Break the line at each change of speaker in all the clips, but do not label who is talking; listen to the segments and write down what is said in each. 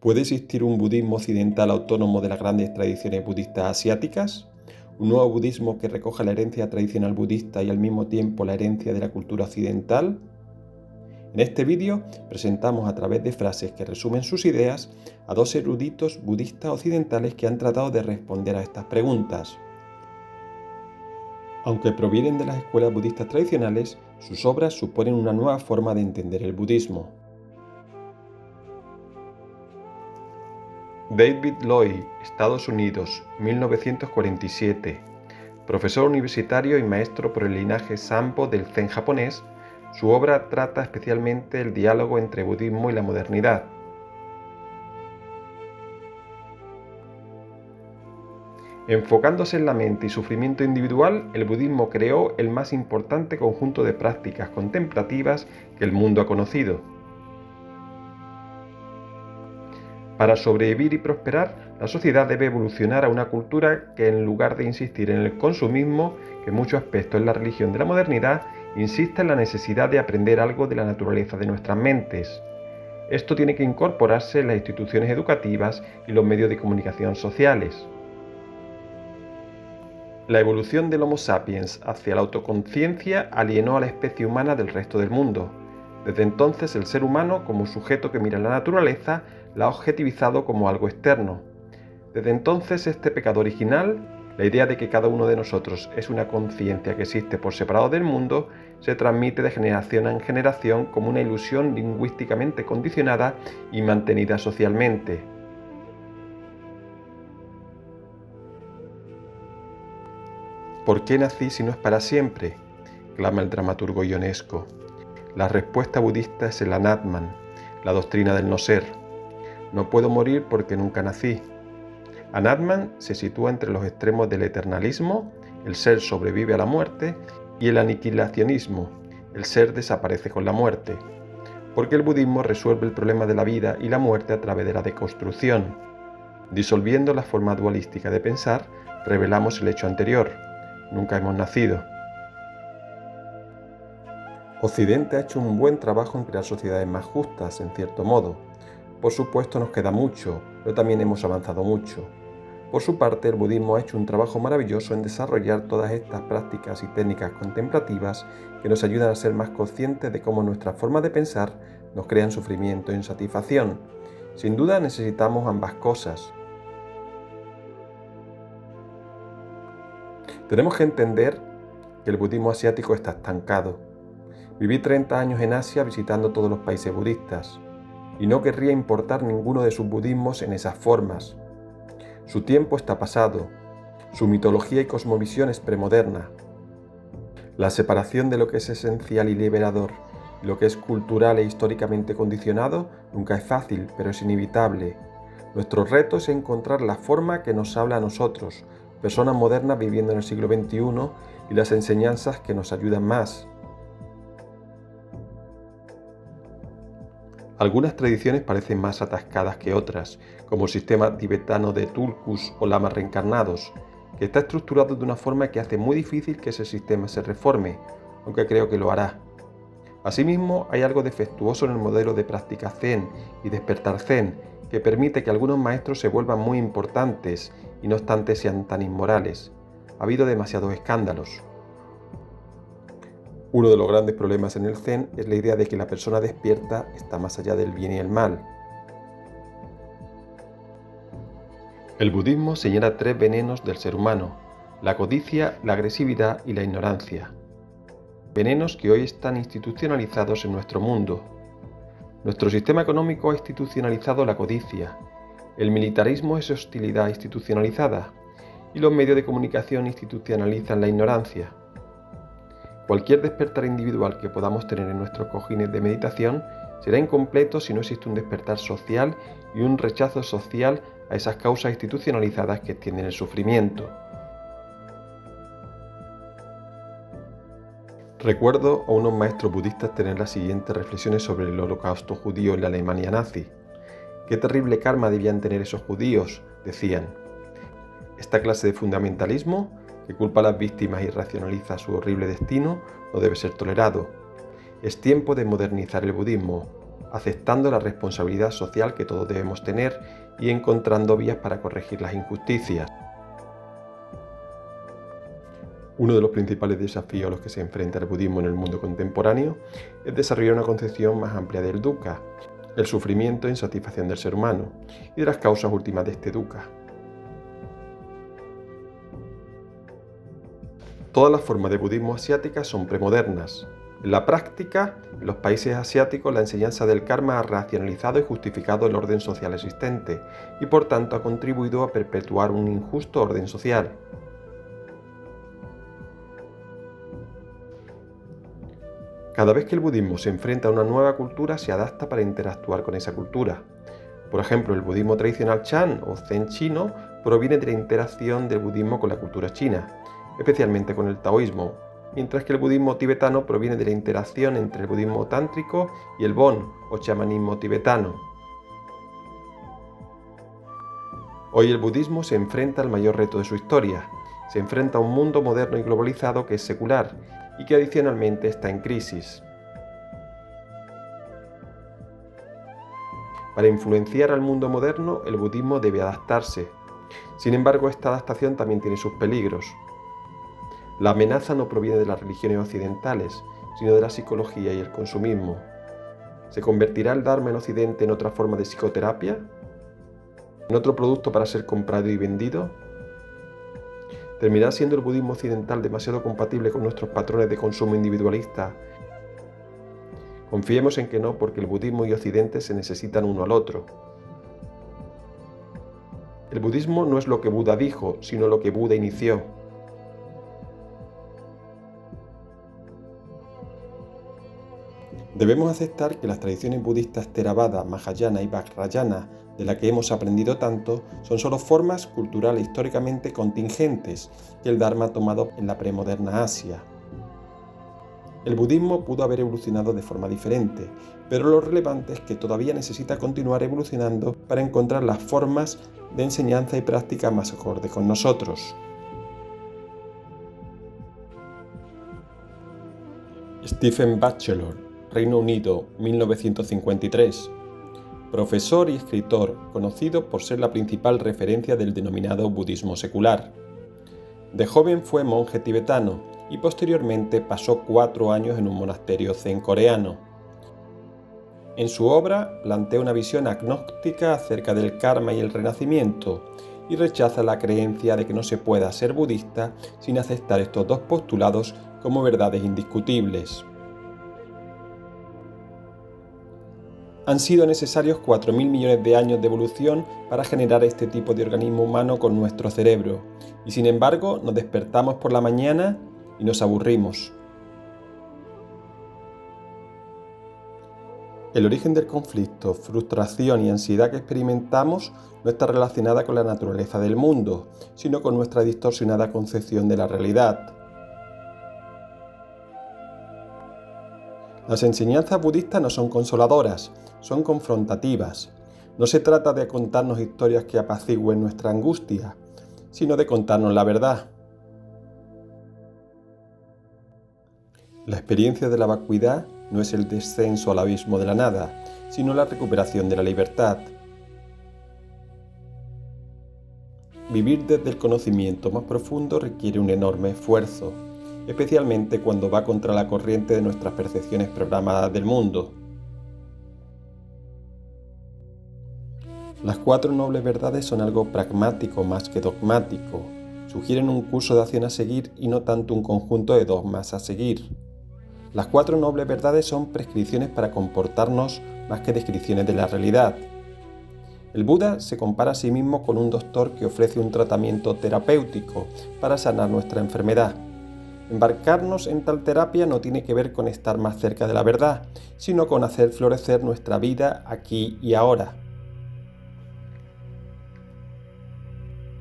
¿Puede existir un budismo occidental autónomo de las grandes tradiciones budistas asiáticas? ¿Un nuevo budismo que recoja la herencia tradicional budista y al mismo tiempo la herencia de la cultura occidental? En este vídeo presentamos a través de frases que resumen sus ideas a dos eruditos budistas occidentales que han tratado de responder a estas preguntas. Aunque provienen de las escuelas budistas tradicionales, sus obras suponen una nueva forma de entender el budismo. David Loy, Estados Unidos, 1947. Profesor universitario y maestro por el linaje Sampo del Zen japonés, su obra trata especialmente el diálogo entre budismo y la modernidad. Enfocándose en la mente y sufrimiento individual, el budismo creó el más importante conjunto de prácticas contemplativas que el mundo ha conocido. Para sobrevivir y prosperar, la sociedad debe evolucionar a una cultura que, en lugar de insistir en el consumismo, que en muchos aspectos es la religión de la modernidad, insista en la necesidad de aprender algo de la naturaleza de nuestras mentes. Esto tiene que incorporarse en las instituciones educativas y los medios de comunicación sociales. La evolución del Homo sapiens hacia la autoconciencia alienó a la especie humana del resto del mundo. Desde entonces, el ser humano, como sujeto que mira la naturaleza, la ha objetivizado como algo externo. Desde entonces, este pecado original, la idea de que cada uno de nosotros es una conciencia que existe por separado del mundo, se transmite de generación en generación como una ilusión lingüísticamente condicionada y mantenida socialmente. ¿Por qué nací si no es para siempre?, clama el dramaturgo ionesco. La respuesta budista es el Anatman, la doctrina del no ser. No puedo morir porque nunca nací. Anatman se sitúa entre los extremos del eternalismo, el ser sobrevive a la muerte, y el aniquilacionismo, el ser desaparece con la muerte. Porque el budismo resuelve el problema de la vida y la muerte a través de la deconstrucción. Disolviendo la forma dualística de pensar, revelamos el hecho anterior. Nunca hemos nacido. Occidente ha hecho un buen trabajo en crear sociedades más justas, en cierto modo. Por supuesto nos queda mucho, pero también hemos avanzado mucho. Por su parte, el budismo ha hecho un trabajo maravilloso en desarrollar todas estas prácticas y técnicas contemplativas que nos ayudan a ser más conscientes de cómo nuestras formas de pensar nos crean sufrimiento e insatisfacción. Sin duda necesitamos ambas cosas. Tenemos que entender que el budismo asiático está estancado. Viví 30 años en Asia visitando todos los países budistas y no querría importar ninguno de sus budismos en esas formas. Su tiempo está pasado, su mitología y cosmovisión es premoderna. La separación de lo que es esencial y liberador y lo que es cultural e históricamente condicionado nunca es fácil, pero es inevitable. Nuestro reto es encontrar la forma que nos habla a nosotros, personas modernas viviendo en el siglo XXI, y las enseñanzas que nos ayudan más. Algunas tradiciones parecen más atascadas que otras, como el sistema tibetano de tulkus o lamas reencarnados, que está estructurado de una forma que hace muy difícil que ese sistema se reforme, aunque creo que lo hará. Asimismo, hay algo defectuoso en el modelo de práctica Zen y despertar Zen, que permite que algunos maestros se vuelvan muy importantes y no obstante sean tan inmorales. Ha habido demasiados escándalos. Uno de los grandes problemas en el Zen es la idea de que la persona despierta está más allá del bien y el mal. El budismo señala 3 venenos del ser humano: la codicia, la agresividad y la ignorancia. Venenos que hoy están institucionalizados en nuestro mundo. Nuestro sistema económico ha institucionalizado la codicia, el militarismo es hostilidad institucionalizada y los medios de comunicación institucionalizan la ignorancia. Cualquier despertar individual que podamos tener en nuestros cojines de meditación será incompleto si no existe un despertar social y un rechazo social a esas causas institucionalizadas que extienden el sufrimiento. Recuerdo a unos maestros budistas tener las siguientes reflexiones sobre el holocausto judío en la Alemania nazi. «Qué terrible karma debían tener esos judíos», decían. Esta clase de fundamentalismo, que culpa a las víctimas y racionaliza su horrible destino, no debe ser tolerado. Es tiempo de modernizar el budismo. aceptando la responsabilidad social que todos debemos tener y encontrando vías para corregir las injusticias. Uno de los principales desafíos a los que se enfrenta el budismo en el mundo contemporáneo es desarrollar una concepción más amplia del dukkha, el sufrimiento e insatisfacción del ser humano, y de las causas últimas de este dukkha. Todas las formas de budismo asiáticas son premodernas. En la práctica, en los países asiáticos la enseñanza del karma ha racionalizado y justificado el orden social existente y por tanto ha contribuido a perpetuar un injusto orden social. Cada vez que el budismo se enfrenta a una nueva cultura, se adapta para interactuar con esa cultura. Por ejemplo, el budismo tradicional Chan o Zen chino proviene de la interacción del budismo con la cultura china, especialmente con el taoísmo, mientras que el budismo tibetano proviene de la interacción entre el budismo tántrico y el Bon o chamanismo tibetano. Hoy el budismo se enfrenta al mayor reto de su historia. Se enfrenta a un mundo moderno y globalizado que es secular y que adicionalmente está en crisis. Para influenciar al mundo moderno, el budismo debe adaptarse. Sin embargo, esta adaptación también tiene sus peligros. La amenaza no proviene de las religiones occidentales, sino de la psicología y el consumismo. ¿Se convertirá el Dharma en Occidente en otra forma de psicoterapia? ¿En otro producto para ser comprado y vendido? ¿Terminará siendo el budismo occidental demasiado compatible con nuestros patrones de consumo individualista? Confiemos en que no, porque el budismo y Occidente se necesitan uno al otro. El budismo no es lo que Buda dijo, sino lo que Buda inició. Debemos aceptar que las tradiciones budistas Theravada, Mahayana y Vajrayana, de las que hemos aprendido tanto, son solo formas culturales históricamente contingentes que el Dharma ha tomado en la premoderna Asia. El budismo pudo haber evolucionado de forma diferente, pero lo relevante es que todavía necesita continuar evolucionando para encontrar las formas de enseñanza y práctica más acorde con nosotros. Stephen Batchelor, Reino Unido, 1953. Profesor y escritor, conocido por ser la principal referencia del denominado budismo secular. De joven fue monje tibetano y posteriormente pasó 4 años en un monasterio zen coreano. En su obra plantea una visión agnóstica acerca del karma y el renacimiento y rechaza la creencia de que no se pueda ser budista sin aceptar estos dos postulados como verdades indiscutibles. Han sido necesarios 4.000 millones de años de evolución para generar este tipo de organismo humano con nuestro cerebro, y sin embargo nos despertamos por la mañana y nos aburrimos. El origen del conflicto, frustración y ansiedad que experimentamos no está relacionada con la naturaleza del mundo, sino con nuestra distorsionada concepción de la realidad. Las enseñanzas budistas no son consoladoras, son confrontativas. No se trata de contarnos historias que apacigüen nuestra angustia, sino de contarnos la verdad. La experiencia de la vacuidad no es el descenso al abismo de la nada, sino la recuperación de la libertad. Vivir desde el conocimiento más profundo requiere un enorme esfuerzo, especialmente cuando va contra la corriente de nuestras percepciones programadas del mundo. Las 4 nobles verdades son algo pragmático más que dogmático. Sugieren un curso de acción a seguir y no tanto un conjunto de dogmas a seguir. Las 4 nobles verdades son prescripciones para comportarnos más que descripciones de la realidad. El Buda se compara a sí mismo con un doctor que ofrece un tratamiento terapéutico para sanar nuestra enfermedad. Embarcarnos en tal terapia no tiene que ver con estar más cerca de la verdad, sino con hacer florecer nuestra vida aquí y ahora.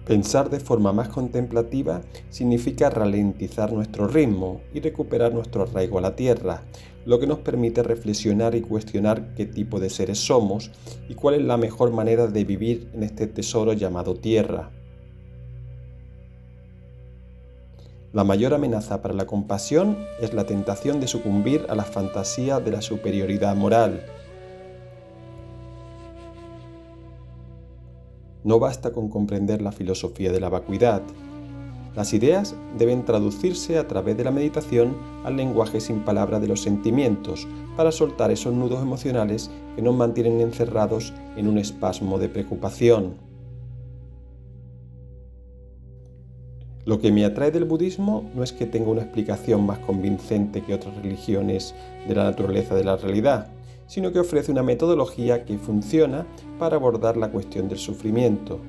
Pensar de forma más contemplativa significa ralentizar nuestro ritmo y recuperar nuestro arraigo a la tierra, lo que nos permite reflexionar y cuestionar qué tipo de seres somos y cuál es la mejor manera de vivir en este tesoro llamado tierra. La mayor amenaza para la compasión es la tentación de sucumbir a la fantasía de la superioridad moral. No basta con comprender la filosofía de la vacuidad. Las ideas deben traducirse a través de la meditación al lenguaje sin palabras de los sentimientos, para soltar esos nudos emocionales que nos mantienen encerrados en un espasmo de preocupación. Lo que me atrae del budismo no es que tenga una explicación más convincente que otras religiones de la naturaleza de la realidad, sino que ofrece una metodología que funciona para abordar la cuestión del sufrimiento.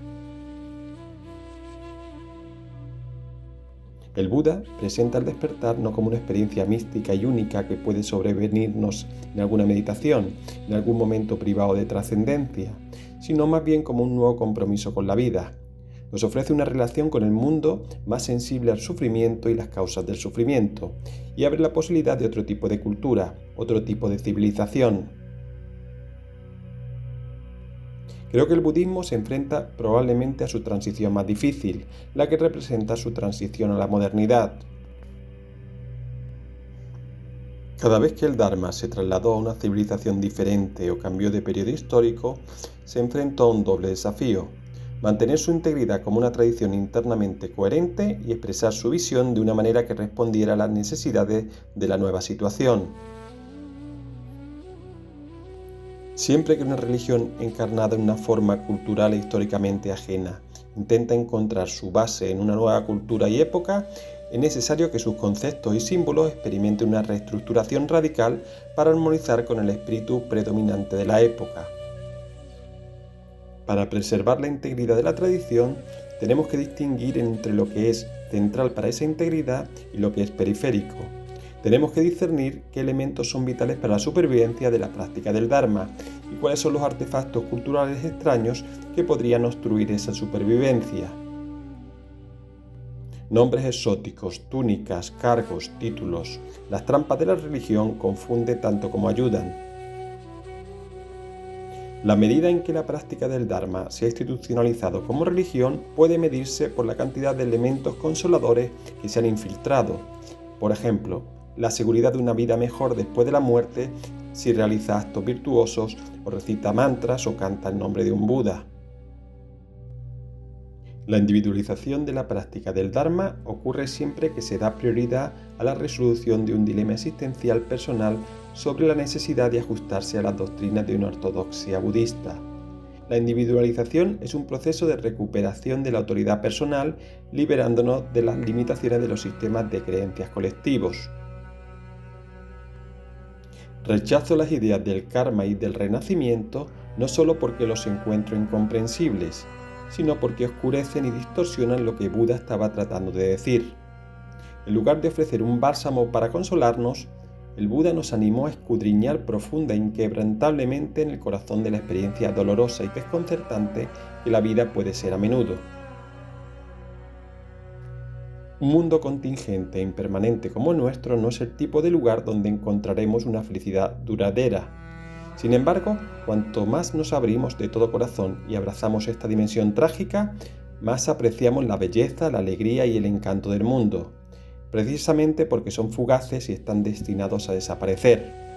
El Buda presenta el despertar no como una experiencia mística y única que puede sobrevenirnos en alguna meditación, en algún momento privado de trascendencia, sino más bien como un nuevo compromiso con la vida. Nos ofrece una relación con el mundo más sensible al sufrimiento y las causas del sufrimiento, y abre la posibilidad de otro tipo de cultura, otro tipo de civilización. Creo que el budismo se enfrenta probablemente a su transición más difícil, la que representa su transición a la modernidad. Cada vez que el Dharma se trasladó a una civilización diferente o cambió de periodo histórico, se enfrentó a un doble desafío: mantener su integridad como una tradición internamente coherente y expresar su visión de una manera que respondiera a las necesidades de la nueva situación. Siempre que una religión encarnada en una forma cultural e históricamente ajena intenta encontrar su base en una nueva cultura y época, es necesario que sus conceptos y símbolos experimenten una reestructuración radical para armonizar con el espíritu predominante de la época. Para preservar la integridad de la tradición, tenemos que distinguir entre lo que es central para esa integridad y lo que es periférico. Tenemos que discernir qué elementos son vitales para la supervivencia de la práctica del Dharma y cuáles son los artefactos culturales extraños que podrían obstruir esa supervivencia. Nombres exóticos, túnicas, cargos, títulos. Las trampas de la religión confunden tanto como ayudan. La medida en que la práctica del Dharma se ha institucionalizado como religión puede medirse por la cantidad de elementos consoladores que se han infiltrado. Por ejemplo, la seguridad de una vida mejor después de la muerte si realiza actos virtuosos o recita mantras o canta en nombre de un Buda. La individualización de la práctica del Dharma ocurre siempre que se da prioridad a la resolución de un dilema existencial personal sobre la necesidad de ajustarse a las doctrinas de una ortodoxia budista. La individualización es un proceso de recuperación de la autoridad personal, liberándonos de las limitaciones de los sistemas de creencias colectivos. Rechazo las ideas del karma y del renacimiento no solo porque los encuentro incomprensibles, sino porque oscurecen y distorsionan lo que Buda estaba tratando de decir. En lugar de ofrecer un bálsamo para consolarnos, el Buda nos animó a escudriñar profunda e inquebrantablemente en el corazón de la experiencia dolorosa y desconcertante que la vida puede ser a menudo. Un mundo contingente e impermanente como el nuestro no es el tipo de lugar donde encontraremos una felicidad duradera. Sin embargo, cuanto más nos abrimos de todo corazón y abrazamos esta dimensión trágica, más apreciamos la belleza, la alegría y el encanto del mundo, precisamente porque son fugaces y están destinados a desaparecer.